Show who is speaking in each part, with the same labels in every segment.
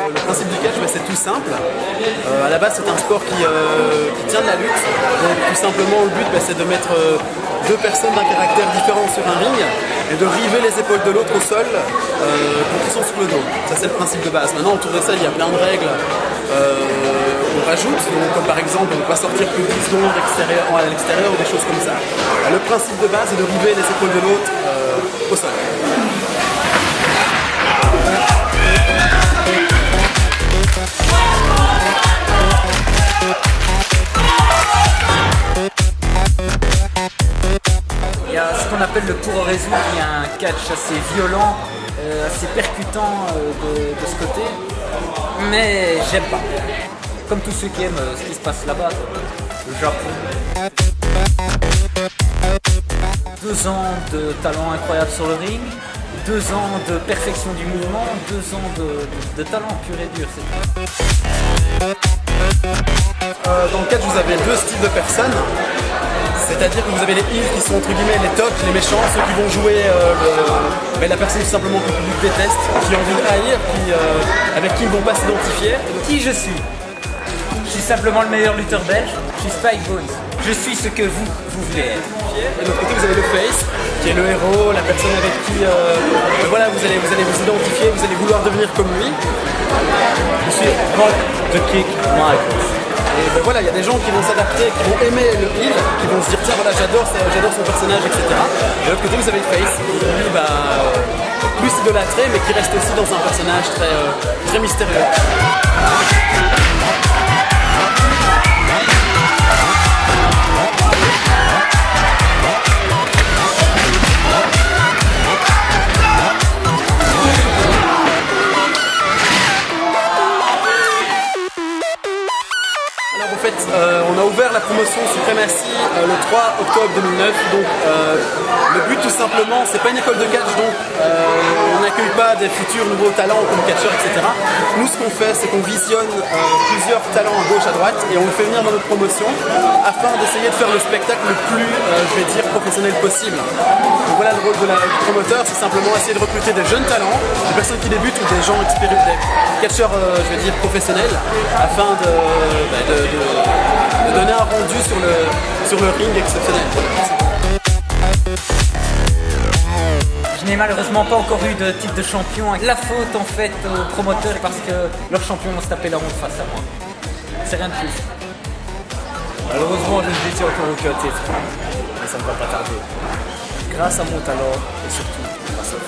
Speaker 1: Le principe du catch, c'est tout simple. À la base, c'est un sport qui tient de la lutte. Donc, tout simplement, le but, c'est de mettre deux personnes d'un caractère différent sur un ring et de river les épaules de l'autre au sol quand ils sont sur le dos. Ça, c'est le principe de base. Maintenant, autour de ça, il y a plein de règles. On rajoute, donc, comme par exemple, on ne peut pas sortir plus de 10 secondes à l'extérieur ou des choses comme ça. Le principe de base est de river les épaules de l'autre au sol.
Speaker 2: Il y a ce qu'on appelle le pour au réseau, qui est un catch assez violent, assez percutant de ce côté, mais j'aime pas. Comme tous ceux qui aiment ce qui se passe là-bas, le Japon. 2 ans de talent incroyable sur le ring, 2 ans de perfection du mouvement, 2 ans de talent pur et dur.
Speaker 1: Dans le catch, vous avez deux styles de personnes. C'est-à-dire que vous avez les heels qui sont entre guillemets les tocs, les méchants, ceux qui vont jouer la personne tout simplement que le public déteste, qui ont envie de haïr, avec qui ils ne vont pas s'identifier.
Speaker 2: Qui je suis? Je suis simplement le meilleur lutteur belge, je suis Spike Bones. Je suis ce que vous voulez être.
Speaker 1: Et de l'autre côté, vous avez le face, qui est le héros, la personne avec qui voilà, vous allez vous identifier, vous allez vouloir devenir comme lui.
Speaker 2: Je suis Rock the Kick Michaels.
Speaker 1: Et voilà, il y a des gens qui vont s'adapter, qui vont aimer le heel, qui vont se dire tiens voilà j'adore son personnage, etc. Et de l'autre côté vous avez le face, qui lui plus idolâtré mais qui reste aussi dans un personnage très mystérieux. Alors en fait, on a ouvert la promotion Supremacy le 3 octobre 2009. Donc le but tout simplement, c'est pas une école de catch, donc on n'accueille pas des futurs nouveaux talents comme catcheurs, etc. Nous ce qu'on fait, c'est qu'on visionne plusieurs talents à gauche, à droite, et on les fait venir dans notre promotion afin d'essayer de faire le spectacle le plus, professionnel possible. Donc voilà le rôle du promoteur, c'est simplement essayer de recruter des jeunes talents, des personnes qui débutent ou des gens expérimentés, des catcheurs professionnels, afin de donner un rendu sur le ring exceptionnel.
Speaker 2: Je n'ai malheureusement pas encore eu de titre de champion. La faute en fait aux promoteurs parce que leurs champions vont se taper la honte face à moi. C'est rien de plus.
Speaker 3: Malheureusement, je ne détiens encore aucun titre, mais ça ne va pas tarder. Grâce à mon talent et surtout grâce à vous.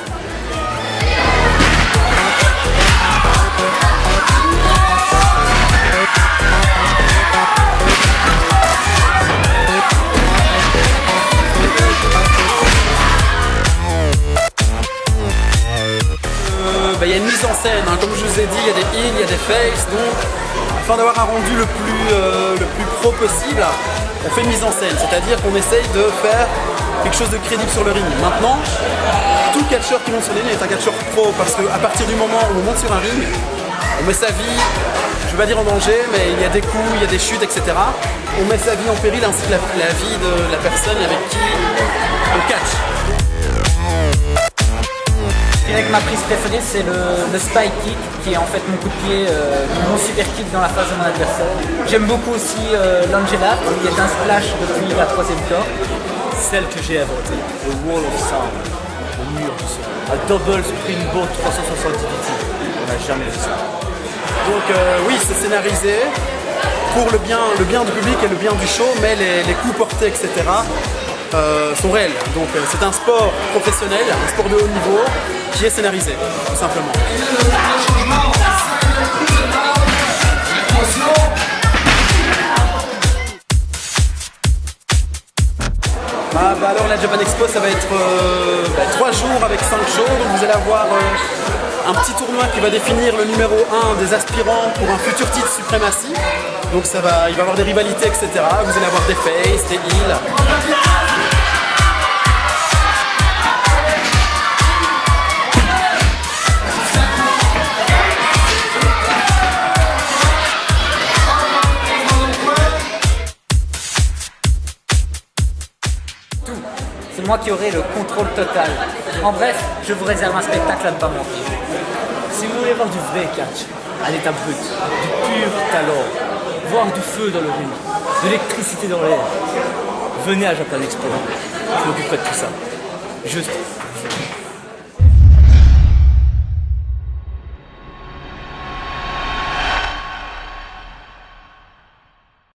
Speaker 1: Il y a une mise en scène, hein. Comme je vous ai dit, il y a des heels, il y a des faces, donc afin d'avoir un rendu le plus pro possible, on fait une mise en scène, c'est-à-dire qu'on essaye de faire quelque chose de crédible sur le ring. Maintenant, tout catcheur qui monte sur les lignes est un catcheur pro, parce qu'à partir du moment où on monte sur un ring, on met sa vie, je ne vais pas dire en danger, mais il y a des coups, il y a des chutes, etc. On met sa vie en péril ainsi que la vie de la personne avec qui on catch.
Speaker 2: Je dirais que ma prise préférée c'est le spike kick qui est en fait mon coup de pied, mon super kick dans la face de mon adversaire. J'aime beaucoup aussi l'Angela qui est un splash depuis la 3e corde.
Speaker 3: Celle que j'ai inventée, le Wall of Sound, le mur du son. Un double springboard 370 DT. On n'a jamais vu ça.
Speaker 1: Donc oui, c'est scénarisé pour le bien du public et le bien du show, mais les coups portés, etc. Sont réels. Donc c'est un sport professionnel, un sport de haut niveau qui est scénarisé, tout simplement. Alors la Japan Expo, ça va être 3 jours avec 5 shows, donc vous allez avoir un petit tournoi qui va définir le numéro 1 des aspirants pour un futur titre Supremacy. Donc il va y avoir des rivalités, etc. Vous allez avoir des faces, des heels.
Speaker 2: C'est moi qui aurai le contrôle total. En bref, je vous réserve un spectacle à ne pas manquer.
Speaker 3: Si vous voulez voir du vrai catch, à l'état brut, du pur talent, voir du feu dans le ring, de l'électricité dans l'air, venez à Japan Expo. Je m'occuperai de tout ça. Juste